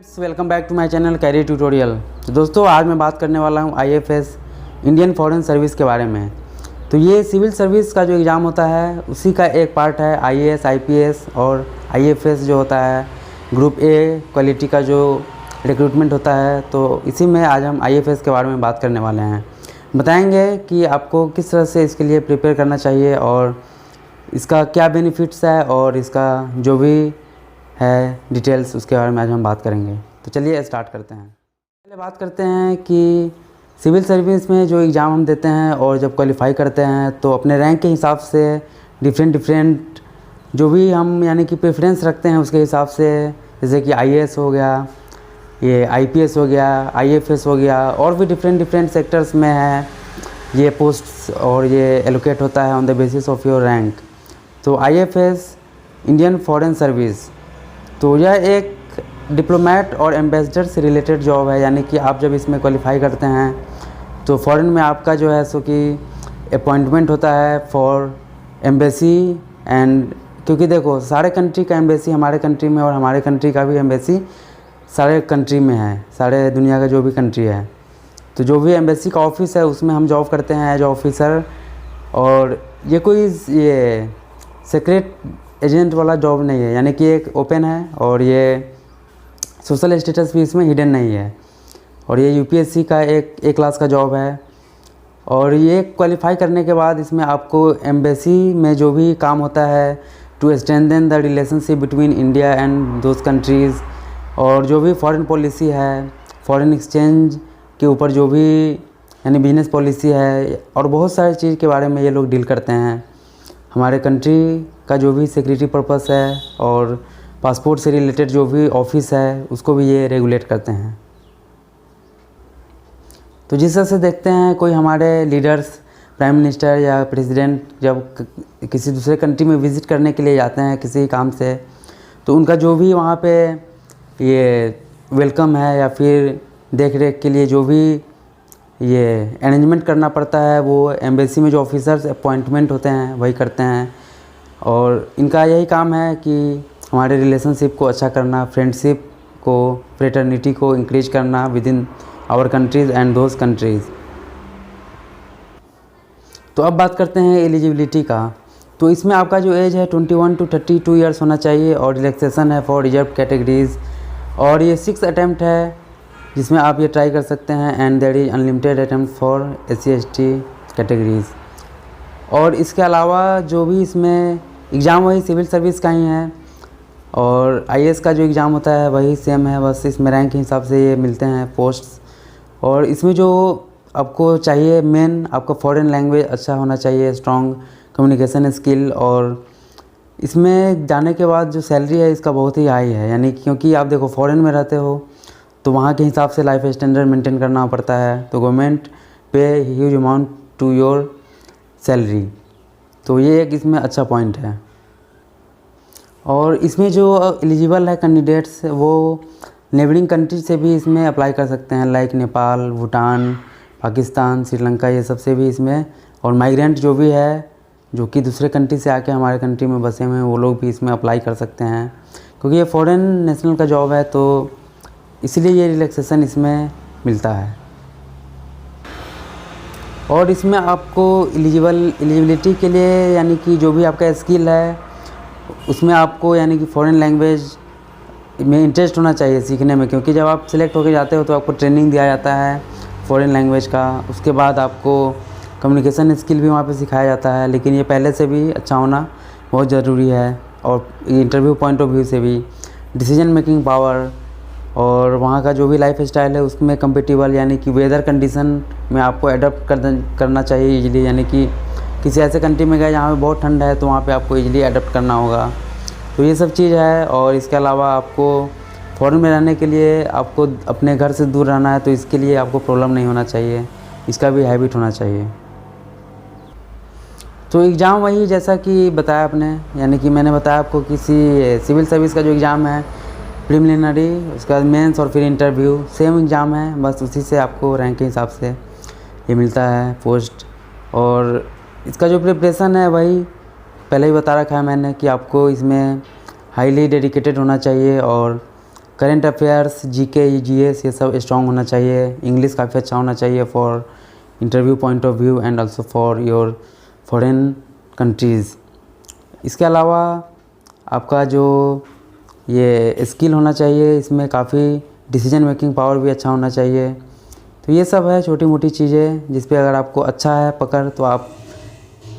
Welcome back to my channel career tutorial. तो दोस्तों आज मैं बात करने वाला हूँ आईएफएस इंडियन फॉरेन सर्विस के बारे में। तो ये सिविल सर्विस का जो एग्ज़ाम होता है उसी का एक पार्ट है। आईएएस, आईपीएस और आईएफएस जो होता है ग्रुप ए क्वालिटी का जो रिक्रूटमेंट होता है, तो इसी में आज हम आईएफएस के बारे में बात करने वाले हैं। बताएंगे कि आपको किस तरह से इसके लिए प्रिपेयर करना चाहिए और इसका क्या बेनिफिट्स है और इसका जो भी है डिटेल्स उसके बारे में आज हम बात करेंगे। तो चलिए स्टार्ट करते हैं। पहले बात करते हैं कि सिविल सर्विस में जो एग्ज़ाम हम देते हैं और जब क्वालिफाई करते हैं तो अपने रैंक के हिसाब से डिफरेंट जो भी हम यानी कि प्रेफरेंस रखते हैं उसके हिसाब से, जैसे कि आईएएस हो गया, ये आईपीएस हो गया, आईएफएस हो गया, और भी डिफरेंट सेक्टर्स में है ये पोस्ट और ये एलोकेट होता है on the basis of your rank. तो आईएफएस इंडियन फॉरेन सर्विस, तो यह एक डिप्लोमेट और एम्बेसडर से रिलेटेड जॉब है। यानी कि आप जब इसमें क्वालिफाई करते हैं तो फ़ॉरेन में आपका जो है सो कि अपॉइंटमेंट होता है फॉर एम्बेसी एंड, क्योंकि देखो सारे कंट्री का एम्बेसी हमारे कंट्री में और हमारे कंट्री का भी एम्बेसी सारे कंट्री में है, सारे दुनिया का जो भी कंट्री है। तो जो भी एम्बेसी का ऑफिस है उसमें हम जॉब करते हैं एज ऑफिसर। और ये कोई ये सीक्रेट एजेंट वाला जॉब नहीं है, यानी कि एक ओपन है और ये सोशल स्टेटस भी इसमें हिडन नहीं है। और ये यूपीएससी का एक क्लास का जॉब है। और ये क्वालिफाई करने के बाद इसमें आपको एम्बेसी में जो भी काम होता है to strengthen the relationship between India and those countries, और जो भी फॉरेन पॉलिसी है, फॉरेन एक्सचेंज के ऊपर जो भी यानी बिजनेस पॉलिसी है और बहुत सारी चीज़ के बारे में ये लोग डील करते हैं। हमारे कंट्री का जो भी सिक्योरिटी पर्पस है और पासपोर्ट से रिलेटेड जो भी ऑफिस है उसको भी ये रेगुलेट करते हैं। तो जिस तरह से देखते हैं कोई हमारे लीडर्स, प्राइम मिनिस्टर या प्रेसिडेंट जब किसी दूसरे कंट्री में विज़िट करने के लिए जाते हैं किसी काम से, तो उनका जो भी वहाँ पे ये वेलकम है या फिर देख रेख के लिए जो भी ये अरेंजमेंट करना पड़ता है वो एम्बेसी में जो ऑफिसर्स अपॉइंटमेंट होते हैं वही करते हैं। और इनका यही काम है कि हमारे रिलेशनशिप को अच्छा करना, फ्रेंडशिप को, फ्रेटर्निटी को इंक्रीज करना within our countries and those countries. तो अब बात करते हैं एलिजिबिलिटी का। तो इसमें आपका जो एज है 21 to 32 ईयर्स होना चाहिए और रिलैक्सेशन है फॉर रिजर्व कैटेगरीज़। और ये 6 अटैम्प्ट है जिसमें आप ये ट्राई कर सकते हैं and there is unlimited attempt for SC/ST categories. और इसके अलावा जो भी इसमें एग्ज़ाम वही सिविल सर्विस का ही है और आईएएस का जो एग्ज़ाम होता है वही सेम है, बस इसमें रैंक के हिसाब से ये मिलते हैं पोस्ट्स। और इसमें जो आपको चाहिए मेन, आपका फॉरेन लैंग्वेज अच्छा होना चाहिए, स्ट्रॉन्ग कम्युनिकेशन स्किल। और इसमें जाने के बाद जो सैलरी है इसका बहुत ही हाई है, यानी क्योंकि आप देखो फॉरेन में रहते हो तो वहाँ के हिसाब से लाइफ स्टैंडर्ड मेंटेन करना पड़ता है। तो government pay huge amount to your salary, तो ये एक इसमें अच्छा पॉइंट है। और इसमें जो एलिजिबल है कैंडिडेट्स वो नेबरिंग कंट्री से भी इसमें अप्लाई कर सकते हैं, लाइक नेपाल, भूटान, पाकिस्तान, श्रीलंका, ये सब से भी इसमें। और माइग्रेंट जो भी है जो कि दूसरे कंट्री से आके हमारे कंट्री में बसे हुए हैं वो लोग भी इसमें अप्लाई कर सकते हैं, क्योंकि ये फॉरेन नेशनल का जॉब है तो इसलिए ये रिलैक्सेशन इसमें मिलता है। और इसमें आपको एलिजिबिलिटी के लिए यानी कि जो भी आपका स्किल है उसमें आपको यानी कि फॉरेन लैंग्वेज में इंटरेस्ट होना चाहिए सीखने में, क्योंकि जब आप सिलेक्ट होकर जाते हो तो आपको ट्रेनिंग दिया जाता है फॉरेन लैंग्वेज का। उसके बाद आपको कम्युनिकेशन स्किल भी वहाँ पे सिखाया जाता है, लेकिन ये पहले से भी अच्छा होना बहुत ज़रूरी है। और इंटरव्यू पॉइंट ऑफ व्यू से भी डिसीजन मेकिंग पावर और वहाँ का जो भी लाइफ स्टाइल है उसमें कंपेटिबल, यानी कि वेदर कंडीशन में आपको एडप्ट करना चाहिए इजीली। यानी कि किसी ऐसे कंट्री में गए जहाँ पे बहुत ठंड है तो वहाँ पे आपको इजीली एडप्ट करना होगा। तो ये सब चीज़ है। और इसके अलावा आपको फॉरेन में रहने के लिए आपको अपने घर से दूर रहना है, तो इसके लिए आपको प्रॉब्लम नहीं होना चाहिए, इसका भी हैबिट होना चाहिए। तो एग्ज़ाम वही जैसा कि बताया आपने, यानी कि मैंने बताया आपको किसी सिविल सर्विस का जो एग्ज़ाम है प्रिलिमिनरी, उसके बाद मेंस और फिर इंटरव्यू, सेम एग्ज़ाम है, बस उसी से आपको रैंक के हिसाब से ये मिलता है पोस्ट। और इसका जो प्रिपरेशन है वही पहले ही बता रखा है मैंने कि आपको इसमें हाईली डेडिकेटेड होना चाहिए और करेंट अफेयर्स, जीके, जीएस ये सब स्ट्रॉन्ग होना चाहिए। इंग्लिश काफ़ी अच्छा होना चाहिए for interview point of view and also for your foreign countries. इसके अलावा आपका जो ये स्किल होना चाहिए, इसमें काफ़ी डिसीजन मेकिंग पावर भी अच्छा होना चाहिए। तो ये सब है छोटी मोटी चीज़ें जिस पे अगर आपको अच्छा है पकड़ तो आप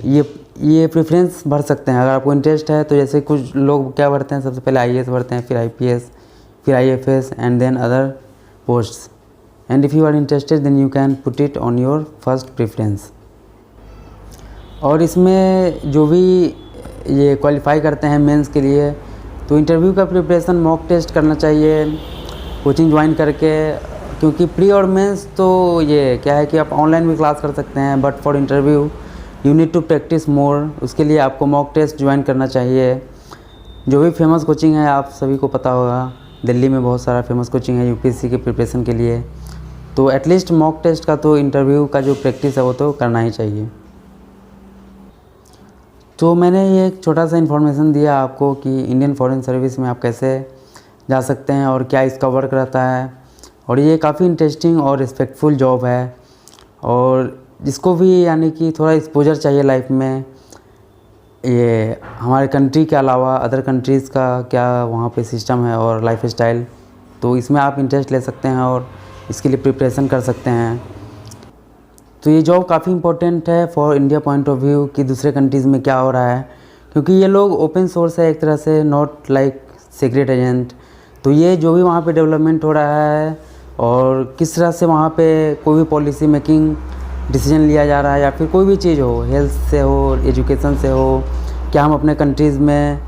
ये प्रेफरेंस भर सकते हैं। अगर आपको इंटरेस्ट है तो जैसे कुछ लोग क्या भरते हैं, सबसे पहले आईएएस भरते हैं, फिर आईपीएस, फिर IFS and then other posts. And if you are interested then you can put it on your first preference. और इसमें जो भी ये क्वालिफाई करते हैं मेंस के लिए, तो इंटरव्यू का प्रिपरेशन मॉक टेस्ट करना चाहिए कोचिंग ज्वाइन करके, क्योंकि प्री और मेंस तो ये क्या है कि आप ऑनलाइन भी क्लास कर सकते हैं, but for interview you need to practise more. उसके लिए आपको मॉक टेस्ट ज्वाइन करना चाहिए। जो भी फेमस कोचिंग है आप सभी को पता होगा, दिल्ली में बहुत सारा फेमस कोचिंग है यूपीएससी के प्रिपरेशन के लिए। तो एटलीस्ट मॉक टेस्ट का तो इंटरव्यू का जो प्रैक्टिस है वो तो करना ही चाहिए। तो मैंने ये एक छोटा सा इन्फॉर्मेशन दिया आपको कि इंडियन फॉरेन सर्विस में आप कैसे जा सकते हैं और क्या इसका वर्क रहता है। और ये काफ़ी इंटरेस्टिंग और रिस्पेक्टफुल जॉब है, और जिसको भी यानी कि थोड़ा एक्सपोजर चाहिए लाइफ में, ये हमारे कंट्री के अलावा अदर कंट्रीज़ का क्या वहाँ पे सिस्टम है और लाइफ स्टाइल, तो इसमें आप इंटरेस्ट ले सकते हैं और इसके लिए प्रिपरेशन कर सकते हैं। तो ये जॉब काफ़ी इंपॉर्टेंट है for India point of view कि दूसरे कंट्रीज़ में क्या हो रहा है, क्योंकि ये लोग ओपन सोर्स है एक तरह से, नॉट लाइक सीक्रेट एजेंट। तो ये जो भी वहाँ पे डेवलपमेंट हो रहा है और किस तरह से वहाँ पे कोई भी पॉलिसी मेकिंग डिसीजन लिया जा रहा है, या फिर कोई भी चीज़ हो, हेल्थ से हो, एजुकेशन से हो, क्या हम अपने कंट्रीज़ में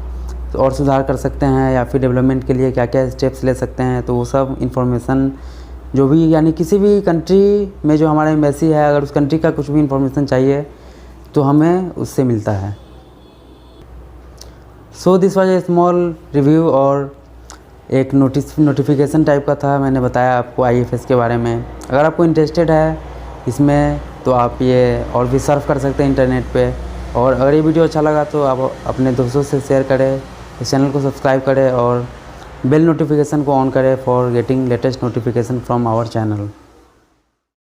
और सुधार कर सकते हैं, या फिर डेवलपमेंट के लिए क्या क्या स्टेप्स ले सकते हैं, तो वो सब इन्फॉर्मेशन जो भी यानी किसी भी कंट्री में जो हमारा एम्बेसी है, अगर उस कंट्री का कुछ भी इन्फॉर्मेशन चाहिए तो हमें उससे मिलता है। So this was a small review और एक नोटिफिकेशन टाइप का था। मैंने बताया आपको आईएफएस के बारे में। अगर आपको इंटरेस्टेड है इसमें तो आप ये और भी सर्फ कर सकते हैं इंटरनेट पे। और अगर ये वीडियो अच्छा लगा तो आप अपने दोस्तों से शेयर करें, इस चैनल को सब्सक्राइब करें और बेल नोटिफिकेशन को ऑन करें for getting latest notification from our channel.